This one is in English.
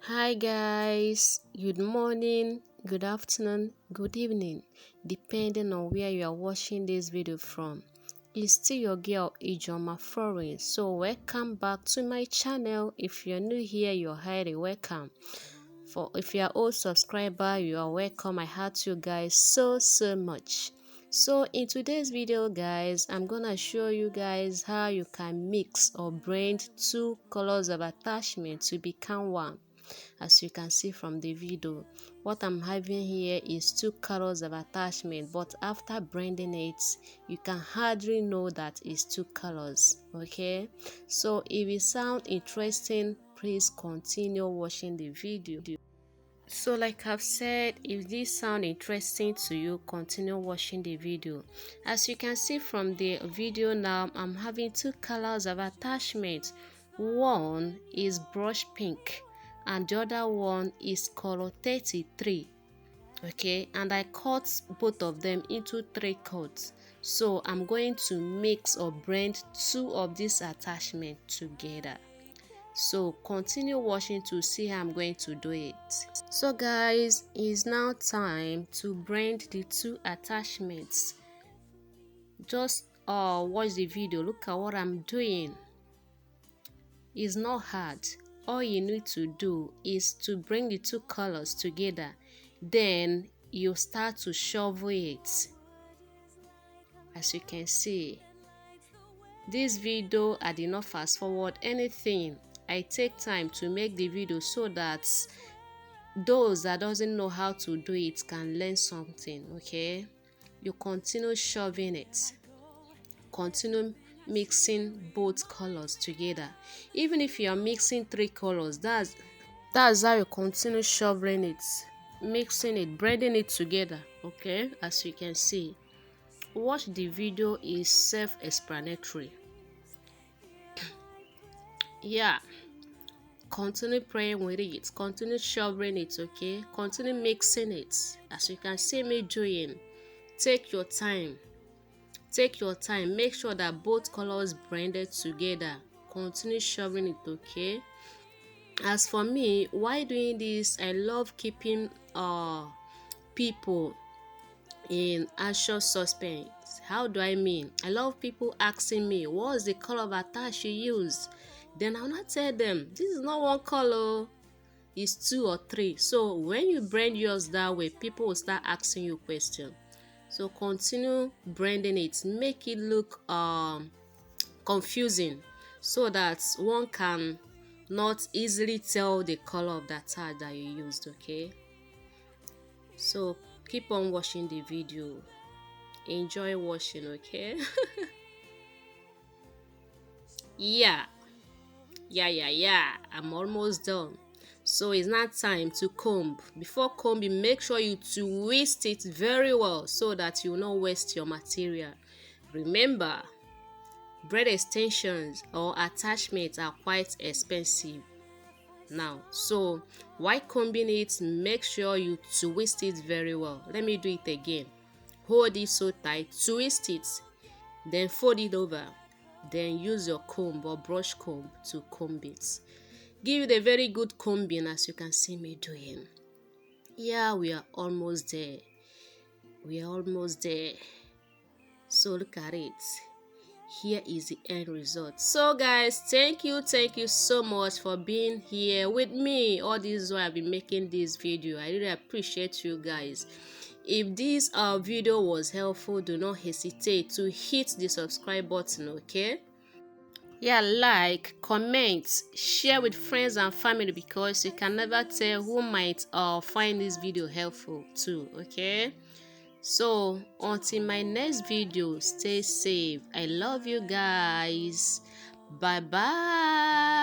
Hi guys, good morning, good afternoon, good evening, depending on where you are watching this video from. It's still your girl Ijoma Foreign. So welcome back to my channel. If you're new here, you're highly welcome. If you are old subscriber, you are welcome. I heart you guys so much. So in today's video guys, I'm gonna show you guys how you can mix or blend two colors of attachment to become one. As you can see from the video, what I'm having here is two colors of attachment, but after blending it, you can hardly know that it's two colors. Okay, so if it sounds interesting, please continue watching the video. So like I've said, if this sound interesting to you, continue watching the video. As you can see from the video now, I'm having two colors of attachment. One is brush pink and the other one is color 33. Okay, and I cut both of them into 3 cuts. So I'm going to mix or blend two of these attachments together. So continue watching to see how I'm going to do it. So guys, it's now time to blend the two attachments. Just watch the video. Look at what I'm doing. It's not hard. All you need to do is to bring the two colors together. Then you start to shovel it. As you can see, this video I did not fast forward anything. I take time to make the video so that those that doesn't know how to do it can learn something. Okay, you continue shoving it, continue mixing both colors together. Even if you are mixing 3 colors, that's how you continue shoveling it, mixing it, blending it together. Okay, as you can see, watch the video, is self-explanatory. Yeah, continue praying with it, continue shoveling it. Okay, continue mixing it. As you can see me doing, take your time, make sure that both colors blended together. Continue shoveling it. Okay, as for me, while doing this, I love keeping people in anxious suspense. How do I mean? I love people asking me, what's the color of attach you use? Then I'll not tell them this is not one color, it's 2 or 3. So when you blend yours that way, people will start asking you questions. So continue blending it, make it look confusing, so that one can not easily tell the color of that tag that you used. Okay, so keep on watching the video, enjoy watching. Okay. yeah, I'm almost done. So it's now time to comb. Before combing, make sure you twist it very well so that you will not waste your material. Remember, braid extensions or attachments are quite expensive now, so while combing it, make sure you twist it very well. Let me do it again. Hold it so tight, twist it, then fold it over, then use your comb or brush comb to comb it. Give it a very good combing, as you can see me doing. Yeah, we are almost there, so look at it. Here is the end result. So guys, thank you so much for being here with me all this while I've been making this video. I really appreciate you guys. If this video was helpful, do not hesitate to hit the subscribe button. Okay, yeah, like, comment, share with friends and family, because you can never tell who might find this video helpful too. Okay, so until my next video, stay safe. I love you guys. Bye bye.